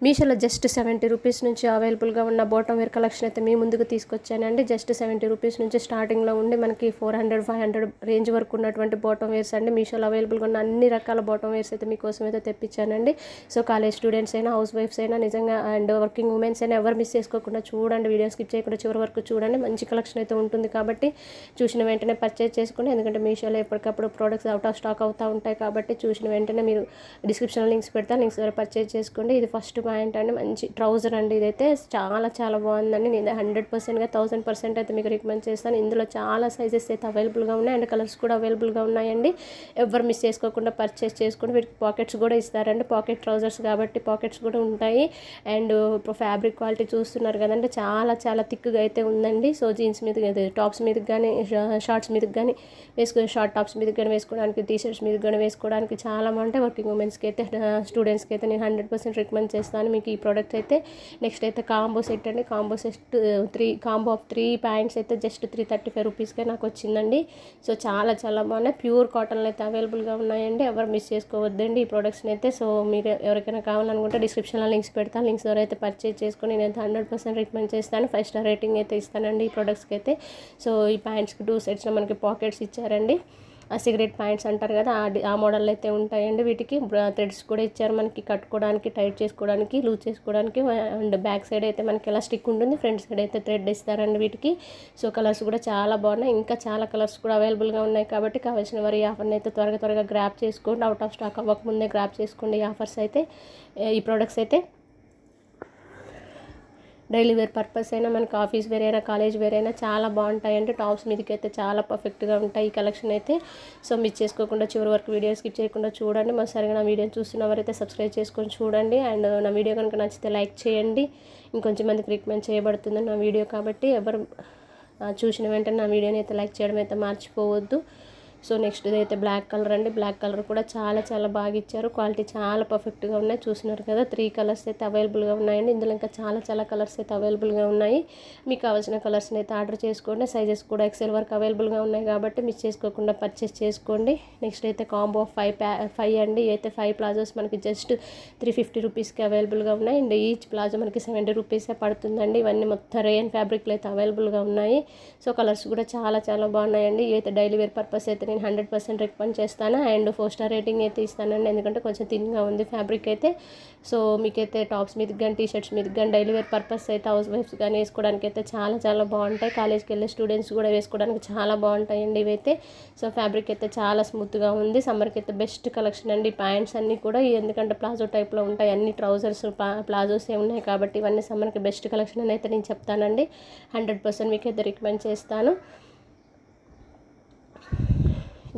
మీషోలో just 70 rupees నుంచి అవైలబుల్గా ఉన్న బాటమ్ వేర్ కలెక్షన్ అయితే మీ ముందుకు తీసుకొచ్చానండి. జస్ట్ 70 రూపీస్ నుంచి స్టార్టింగ్లో ఉండి మనకి 400-500 రేంజ్ వరకు ఉన్నటువంటి బాటమ్ వేర్స్ అండి. మీషోలో అవైలబుల్గా ఉన్న అన్ని రకాల బాటమ్ వేర్స్ అయితే మీకోసం అయితే తెప్పించానండి. సో కాలేజ్ స్టూడెంట్స్ అయినా, హౌస్ వైఫ్స్ అయినా, నిజంగా అండ్ వర్కింగ్ ఉమెన్స్ అయినా ఎవరు మిస్ చేసుకోకుండా చూడండి. వీడియో స్కిప్ చేయకుండా చివరి వరకు చూడండి. మంచి కలెక్షన్ అయితే ఉంటుంది కాబట్టి చూసిన వెంటనే పర్చేజ్ చేసుకోండి. ఎందుకంటే మీషోలో ఎప్పటికప్పుడు ప్రోడక్ట్స్ అవుట్ ఆఫ్ స్టాక్ అవుతూ ఉంటాయి కాబట్టి చూసిన వెంటనే మీరు డిస్క్రిప్షన్లో లింక్స్ పెడతా, లింక్స్ ద్వారా పర్చేజ్ చేసుకోండి. ఇది ఫస్ట్ పాయింట్ అండి. మంచి ట్రౌజర్ అండి. ఇదైతే చాలా బాగుందండి. నేను 100%గా 1000% అయితే మీకు రికమెండ్ చేస్తాను. ఇందులో చాలా సైజెస్ అయితే అవైలబుల్గా ఉన్నాయి అండ్ కలర్స్ కూడా అవైలబుల్గా ఉన్నాయండి. ఎవరు మిస్ చేసుకోకుండా పర్చేస్ చేసుకుని వీటికి పాకెట్స్ కూడా ఇస్తారండి. పాకెట్ ట్రౌజర్స్ కాబట్టి పాకెట్స్ కూడా ఉంటాయి. అండ్ ఇప్పుడు ఫ్యాబ్రిక్ క్వాలిటీ చూస్తున్నారు కదండి, చాలా థిక్గా అయితే ఉందండి. సో జీన్స్ మీద, టాప్స్ మీదకి కానీ, షార్ట్స్ మీదకి కానీ షార్ట్ టాప్స్ మీదకి కానీ వేసుకోవడానికి, టీషర్ట్స్ మీదకి కానీ వేసుకోవడానికి చాలా బాగుంటాయి. వర్కింగ్ ఉమెన్స్కి అయితే, స్టూడెంట్స్కి అయితే నేను 100% రికమెండ్ చేస్తాను మీకు ఈ ప్రోడక్ట్ అయితే. నెక్స్ట్ అయితే కాంబో సెట్ అండి. కాంబో సెట్ 3 ఆఫ్ 3 ప్యాంట్స్ అయితే జస్ట్ 335 రూపీస్కే నాకు వచ్చిందండి. సో చాలా బాగున్నాయి. ప్యూర్ కాటన్లో అయితే అవైలబుల్గా ఉన్నాయండి. ఎవరు మిస్ చేసుకోవద్దండి ఈ ప్రోడక్ట్స్ని అయితే. సో మీరు ఎవరికైనా కావాలనుకుంటే డిస్క్రిప్షన్లో లింక్స్ పెడతాను, లింక్స్ ద్వారా అయితే పర్చేజ్ చేసుకొని నేనైతే 100% రికమెండ్ చేస్తాను. 5 స్టార్ రేటింగ్ అయితే ఇస్తానండి ఈ ప్రోడక్ట్స్కి అయితే. సో ఈ ప్యాంట్స్కి 2 సెట్స్లో మనకి పాకెట్స్ ఇచ్చారండి. ఆ సిగరెట్ ప్యాంట్స్ అంటారు కదా, ఆ మోడల్ అయితే ఉంటాయండి. వీటికి థ్రెడ్స్ కూడా ఇచ్చారు మనకి కట్టుకోవడానికి, టైట్ చేసుకోవడానికి, లూజ్ చేసుకోవడానికి. అండ్ బ్యాక్ సైడ్ అయితే మనకి ఎలా స్టిక్ ఉంటుంది, ఫ్రంట్ సైడ్ అయితే థ్రెడ్ ఇస్తారండి వీటికి. సో కలర్స్ కూడా చాలా బాగున్నాయి. ఇంకా చాలా కలర్స్ కూడా అవైలబుల్గా ఉన్నాయి కాబట్టి కావాల్సిన వారు ఈ ఆఫర్ని అయితే త్వరగా గ్రాప్ చేసుకోండి. అవుట్ ఆఫ్ స్టాక్ అవ్వకముందే గ్రాప్ చేసుకోండి ఈ ఆఫర్స్ అయితే, ఈ ప్రోడక్ట్స్ అయితే. డైలీ వేర్ పర్పస్ అయినా, మనకి ఆఫీస్ వేర్ అయినా, కాలేజ్ వేర్ అయినా చాలా బాగుంటాయండి. టాప్స్ మీదకి అయితే చాలా పర్ఫెక్ట్గా ఉంటాయి ఈ కలెక్షన్ అయితే. సో మిస్ చేసుకోకుండా చివరి వరకు వీడియో స్కిప్ చేయకుండా చూడండి. సరిగా నా వీడియోని చూస్తున్నవారైతే సబ్స్క్రైబ్ చేసుకొని చూడండి. అండ్ నా వీడియో కనుక నచ్చితే లైక్ చేయండి. ఇంకొంచెం మందికి రికమెండ్ చేయబడుతుంది నా వీడియో కాబట్టి ఎవరు చూసిన వెంటనే నా వీడియోని అయితే లైక్ చేయడం అయితే మర్చిపోవద్దు. సో నెక్స్ట్ అయితే బ్లాక్ కలర్ అండి. బ్లాక్ కలర్ కూడా చాలా బాగా ఇచ్చారు. క్వాలిటీ చాలా పర్ఫెక్ట్గా ఉన్నాయి. చూస్తున్నారు కదా, 3 కలర్స్ అయితే అవైలబుల్గా ఉన్నాయండి. ఇందులో ఇంకా చాలా కలర్స్ అయితే అవైలబుల్గా ఉన్నాయి. మీకు కావాల్సిన కలర్స్ని అయితే ఆర్డర్ చేసుకోండి. సైజెస్ కూడా XL వరకు అవైలబుల్గా ఉన్నాయి కాబట్టి మిస్ చేసుకోకుండా పర్చేస్ చేసుకోండి. నెక్స్ట్ అయితే కాంబో 5 అండి. అయితే 5 ప్లాజోస్ మనకి జస్ట్ 350 రూపీస్కి అవైలబుల్గా ఉన్నాయి. అండ్ ఈచ్ ప్లాజో మనకి 70 రూపీసే పడుతుందండి. ఇవన్నీ మొత్తం రేయన్ ఫ్యాబ్రిక్లు అయితే అవైలబుల్గా ఉన్నాయి. సో కలర్స్ కూడా చాలా బాగున్నాయండి. అయితే డైలీ వేర్ పర్పస్ అయితే నేను 100% రికమెండ్ చేస్తాను. అండ్ 4 స్టార్ రేటింగ్ అయితే ఇస్తానండి, ఎందుకంటే కొంచెం థిన్గా ఉంది ఫ్యాబ్రిక్ అయితే. సో మీకైతే టాప్స్ మీదకి కానీ, టీషర్ట్స్ మీదకి కానీ, డైలీ వేర్ పర్పస్ అయితే హౌస్ వైఫ్స్ కానీ వేసుకోవడానికి అయితే చాలా బాగుంటాయి. కాలేజ్కి వెళ్ళే స్టూడెంట్స్ కూడా వేసుకోవడానికి చాలా బాగుంటాయండి ఇవైతే. సో ఫ్యాబ్రిక్ అయితే చాలా స్మూత్గా ఉంది. సమ్మర్కి అయితే బెస్ట్ కలెక్షన్ అండి. ప్యాంట్స్ అన్నీ కూడా ఎందుకంటే ప్లాజో టైప్లో ఉంటాయి, అన్ని ట్రౌజర్స్ ప్లాజోస్ ఉన్నాయి కాబట్టి ఇవన్నీ సమ్మర్కి బెస్ట్ కలెక్షన్ అని అయితే నేను చెప్తానండి. 100% మీకైతే రికమెండ్ చేస్తాను.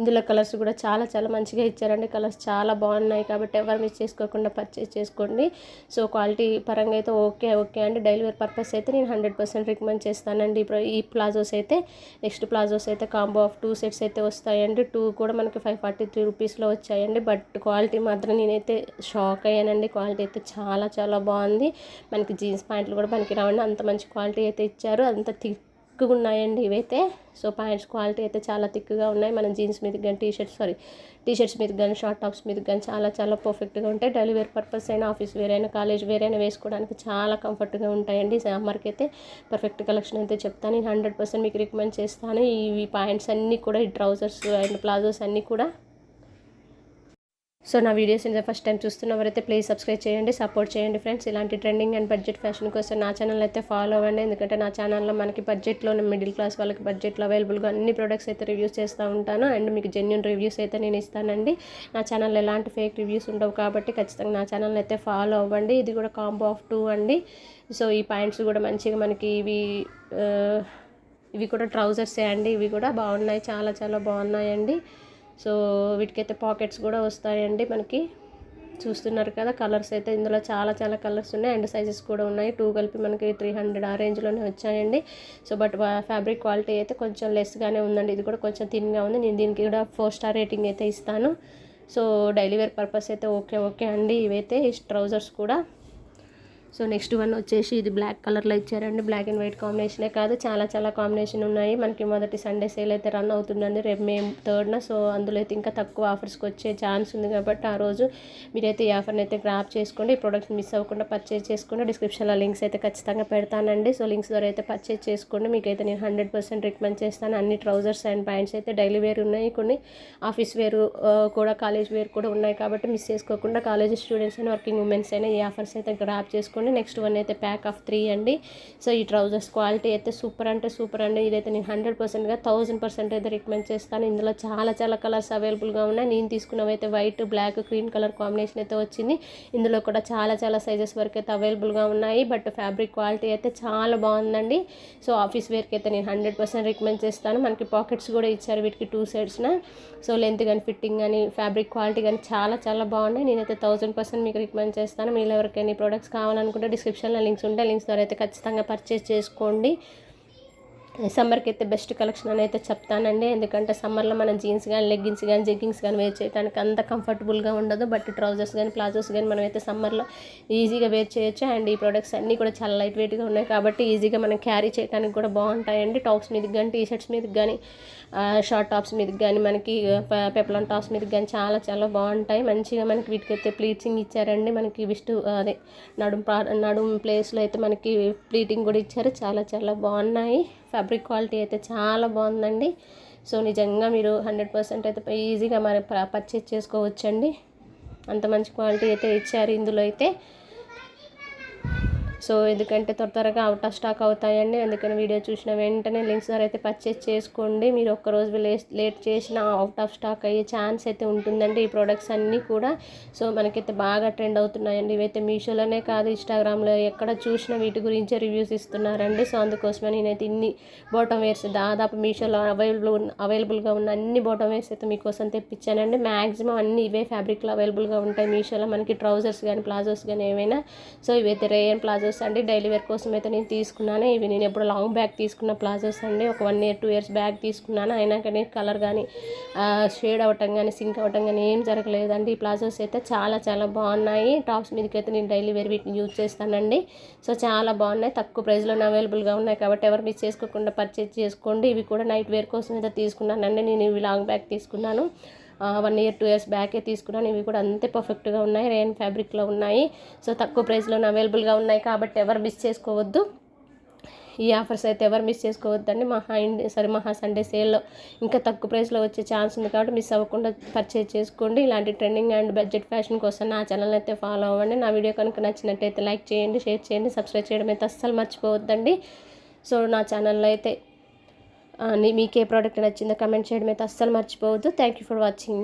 ఇందులో కలర్స్ కూడా చాలా మంచిగా ఇచ్చారండి. కలర్స్ చాలా బాగున్నాయి కాబట్టి ఎవరు మిస్ చేసుకోకుండా పర్చేస్ చేసుకోండి. సో క్వాలిటీ పరంగా అయితే ఓకే అండి. డైలీ వేర్ పర్పస్ అయితే నేను 100% రికమెండ్ చేస్తానండి ఈ ప్లాజోస్ అయితే. నెక్స్ట్ ప్లాజోస్ అయితే కాంబో ఆఫ్ 2 సెట్స్ అయితే వస్తాయండి. 2 కూడా మనకి 543 రూపీస్లో వచ్చాయండి. బట్ క్వాలిటీ మాత్రం నేనైతే షాక్ అయ్యానండి. క్వాలిటీ అయితే చాలా బాగుంది. మనకి జీన్స్ ప్యాంట్లు కూడా మనకి రావండి, అంత మంచి క్వాలిటీ అయితే ఇచ్చారు. అంత థిక్గా ఉన్నాయండి ఇవైతే. సో ప్యాంట్స్ క్వాలిటీ అయితే చాలా థిక్గా ఉన్నాయి. మనం జీన్స్ మీదకి కానీ, టీషర్ట్స్ మీదకి కానీ, షార్ట్ టాప్స్ మీదకి కానీ చాలా పర్ఫెక్ట్గా ఉంటాయి. డైలీ వేర్ పర్పస్ అయినా, ఆఫీస్ వేర్ అయినా, కాలేజ్ వేర్ అయినా వేసుకోవడానికి చాలా కంఫర్ట్గా ఉంటాయండి. సమ్మర్కి అయితే పర్ఫెక్ట్ కలెక్షన్ అయితే చెప్తాను. నేను 100% మీకు రికమెండ్ చేస్తాను. ఈ ప్యాంట్స్ అన్నీ కూడా, ఈ ట్రౌజర్స్ అండ్ ప్లాజోస్ అన్నీ కూడా. సో నా వీడియోస్ ఫస్ట్ టైం చూస్తున్నవారైతే ప్లీజ్ సబ్స్క్రైబ్ చేయండి, సపోర్ట్ చేయండి ఫ్రెండ్స్. ఇలాంటి ట్రెండింగ్ అండ్ బడ్జెట్ ఫ్యాషన్ కోసం నా ఛానల్ అయితే ఫాలో అవ్వండి. ఎందుకంటే నా ఛానల్లో మనకి బడ్జెట్లో, మిడిల్ క్లాస్ వాళ్ళకి బడ్జెట్లో అవైలబుల్గా అన్ని ప్రొడక్ట్స్ అయితే రివ్యూస్ చేస్తూ ఉంటాను. అండ్ మీకు జెన్యూన్ రివ్యూస్ అయితే నేను ఇస్తానండి. నా ఛానల్లో ఎలాంటి ఫేక్ రివ్యూస్ ఉండవు కాబట్టి ఖచ్చితంగా నా ఛానల్ అయితే ఫాలో అవ్వండి. ఇది కూడా కాంబో ఆఫ్ 2 అండి. సో ఈ ప్యాంట్స్ కూడా మంచిగా మనకి ఇవి కూడా ట్రౌజర్సే అండి. ఇవి కూడా బాగున్నాయి, చాలా బాగున్నాయండి. సో వీటికైతే పాకెట్స్ కూడా వస్తాయండి మనకి. చూస్తున్నారు కదా, కలర్స్ అయితే ఇందులో చాలా కలర్స్ ఉన్నాయి. అండ్ సైజెస్ కూడా ఉన్నాయి. 2 కలిపి మనకి 300 ఆ రేంజ్లోనే వచ్చాయండి. సో బట్ ఫ్యాబ్రిక్ క్వాలిటీ అయితే కొంచెం లెస్గానే ఉందండి. ఇది కూడా కొంచెం థిన్గా ఉంది. నేను దీనికి కూడా 4 స్టార్ రేటింగ్ అయితే ఇస్తాను. సో డైలీ వేర్ పర్పస్ అయితే ఓకే అండి. ఇవైతే ఈ ట్రౌజర్స్ కూడా సో నెక్స్ట్ వన్ వచ్చేసి ఇది బ్లాక్ కలర్లో ఇచ్చారండి. బ్లాక్ అండ్ వైట్ కాంబినేషనే కాదు, చాలా కాంబినేషన్ ఉన్నాయి. మనకి మొదటి సండే సేల్ అయితే రన్ అవుతుందండి రేపు May 3rd. సో అందులో అయితే ఇంకా తక్కువ ఆఫర్స్కి వచ్చే ఛాన్స్ ఉంది కాబట్టి ఆ రోజు మీరైతే ఈ ఆఫర్ని అయితే గ్రాప్ చేసుకోండి. ఈ ప్రోడక్ట్స్ మిస్ అవ్వకుండా పర్చేజ్ చేసుకోండి. డిస్క్రిప్షన్లో లింక్స్ అయితే ఖచ్చితంగా పెడతానండి. సో లింక్స్ ద్వారా అయితే పర్చేజ్ చేసుకోండి. మీకైతే నేను 100% రికమెండ్ చేస్తాను. అన్ని ట్రౌజర్స్ అండ్ ప్యాంట్స్ అయితే డైలీ వేర్ ఉన్నాయి, కొన్ని ఆఫీస్ వేర్ కూడా, కాలేజ్ వేర్ కూడా ఉన్నాయి కాబట్టి మిస్ చేసుకోకుండా కాలేజ్ స్టూడెంట్స్ అయినా వర్కింగ్ ఉమెన్స్ అయినా ఈ ఆఫర్స్ అయితే గ్రాప్ చేసుకోండి. నెక్స్ట్ వన్ అయితే ప్యాక్ ఆఫ్ 3 అండి. సో ఈ ట్రౌజర్స్ క్వాలిటీ అయితే సూపర్ అంటే సూపర్ అండి. ఇదైతే నేను 100%గా 1000% అయితే రికమెండ్ చేస్తాను. ఇందులో చాలా కలర్స్ అవైలబుల్గా ఉన్నాయి. నేను తీసుకున్నవైతే white, black, green colour combination అయితే వచ్చింది. ఇందులో కూడా చాలా సైజెస్ వరకు అయితే అవైలబుల్గా ఉన్నాయి. బట్ ఫ్యాబ్రిక్ క్వాలిటీ అయితే చాలా బాగుందండి. సో ఆఫీస్ వేర్కి అయితే నేను 100% రికమెండ్ చేస్తాను. మనకి పాకెట్స్ కూడా ఇచ్చారు వీటికి 2 సైడ్స్న. సో లెంత్ కానీ, ఫిట్టింగ్ కానీ, ఫ్యాబ్రిక్ క్వాలిటీ కానీ చాలా బాగున్నాయి. నేనైతే 1000% మీకు రికమెండ్ చేస్తాను. మీరు ఎవరికైనా ప్రోడక్ట్స్ కావాలనుకుంటే డిస్క్రిప్షన్లో లింక్స్ ఉంటాయి, లింక్స్ ద్వారా అయితే ఖచ్చితంగా పర్చేస్ చేసుకోండి. సమ్మర్కి అయితే బెస్ట్ కలెక్షన్ అని అయితే చెప్తానండి. ఎందుకంటే సమ్మర్లో మనం జీన్స్ కానీ, లెగ్గిన్స్ కానీ, జెగ్గింగ్స్ కానీ వేర్ చేయడానికి అంత కంఫర్టబుల్గా ఉండదు. బట్ ట్రౌజర్స్ కానీ, ప్లాజోస్ కానీ మనం అయితే సమ్మర్లో ఈజీగా వేర్ చేయొచ్చు. అండ్ ఈ ప్రోడక్ట్స్ అన్నీ కూడా చాలా లైట్ వెయిట్గా ఉన్నాయి కాబట్టి ఈజీగా మనం క్యారీ చేయడానికి కూడా బాగుంటాయండి. టాప్స్ మీదకి కానీ, టీషర్ట్స్ మీదకి కానీ, షార్ట్ టాప్స్ మీదకి కానీ, మనకి పెప్లాన్ టాప్స్ మీదకి కానీ చాలా బాగుంటాయి. మంచిగా మనకి వీటికైతే ప్లీటింగ్ ఇచ్చారండి. మనకి అదే నడుం ప్లేస్లో అయితే మనకి ప్లీటింగ్ కూడా ఇచ్చారు. చాలా బాగున్నాయి. ఫ్యాబ్రిక్ క్వాలిటీ అయితే చాలా బాగుందండి. సో నిజంగా మీరు 100% అయితే ఈజీగా మరి పర్చేజ్ చేసుకోవచ్చండి. అంత మంచి క్వాలిటీ అయితే ఇచ్చారు ఇందులో అయితే. సో ఎందుకంటే త్వరగా అవుట్ ఆఫ్ స్టాక్ అవుతాయండి. అందుకని వీడియో చూసిన వెంటనే లింక్స్ ద్వారా అయితే పర్చేజ్ చేసుకోండి. మీరు ఒక్కరోజు లేట్ చేసిన అవుట్ ఆఫ్ స్టాక్ అయ్యే ఛాన్స్ అయితే ఉంటుందండి ఈ ప్రోడక్ట్స్ అన్నీ కూడా. సో మనకైతే బాగా ట్రెండ్ అవుతున్నాయండి. ఇవైతే మీషోలోనే కాదు, ఇన్స్టాగ్రామ్లో ఎక్కడ చూసినా వీటి గురించే రివ్యూస్ ఇస్తున్నారండి. సో అందుకోసమే నేనైతే ఇన్ని బాటమ్ వేర్స్ దాదాపు మీషోలో అవైలబుల్గా ఉన్న అన్ని బాటమ్ వేర్స్ అయితే మీకోసం తెప్పించానండి. మ్యాక్సిమం అన్ని ఇవే ఫ్యాబ్రిక్లో అవైలబుల్గా ఉంటాయి మీషోలో. మనకి ట్రౌజర్స్ కానీ, ప్లాజోస్ కానీ ఏమైనా. సో ఇవైతే రేయన్ ప్లాజోస్ అండి. డైలీ వేర్ కోసం అయితే నేను తీసుకున్నాను. ఇవి నేను ఎప్పుడు లాంగ్ బ్యాగ్ తీసుకున్న ప్లాజోస్ అండి. ఒక 1 year 2 years బ్యాగ్ తీసుకున్నాను. అయినా కానీ కలర్ కానీ, షేడ్ అవ్వటం కానీ, సింక్ అవ్వటం కానీ ఏం జరగలేదండి. ఈ ప్లాజోస్ అయితే చాలా బాగున్నాయి. టాప్స్ మీదకి అయితే నేను డైలీ వేర్ వీటిని యూజ్ చేస్తానండి. సో చాలా బాగున్నాయి. తక్కువ ప్రైస్లోనే అవైలబుల్గా ఉన్నాయి కాబట్టి ఎవరు మిస్ చేసుకోకుండా పర్చేజ్ చేసుకోండి. ఇవి కూడా నైట్ వేర్ కోసం అయితే తీసుకున్నానండి. నేను ఇవి లాంగ్ బ్యాగ్ తీసుకున్నాను. 1 year 2 years బ్యాకే తీసుకున్నాను. ఇవి కూడా అంతే పర్ఫెక్ట్గా ఉన్నాయి. రేయన్ ఫ్యాబ్రిక్లో ఉన్నాయి. సో తక్కువ ప్రైస్లోనే అవైలబుల్గా ఉన్నాయి కాబట్టి ఎవరు మిస్ చేసుకోవద్దు. ఈ ఆఫర్స్ అయితే ఎవరు మిస్ చేసుకోవద్దండి. మహా సండే సేల్లో ఇంకా తక్కువ ప్రైస్లో వచ్చే ఛాన్స్ ఉంది కాబట్టి మిస్ అవ్వకుండా పర్చేజ్ చేసుకోండి. ఇలాంటి ట్రెండింగ్ అండ్ బడ్జెట్ ఫ్యాషన్ కోసం నా ఛానల్ అయితే ఫాలో అవ్వండి. నా వీడియో కనుక నచ్చినట్టయితే లైక్ చేయండి, షేర్ చేయండి, సబ్స్క్రైబ్ చేయడం అయితే అస్సలు మర్చిపోవద్దండి. సో నా ఛానల్లో అయితే మీకు ఏ ప్రోడక్ట్ నచ్చిందో కమెంట్ చేయడం అయితే అస్సలు మర్చిపోవద్దు. Thank you for watching.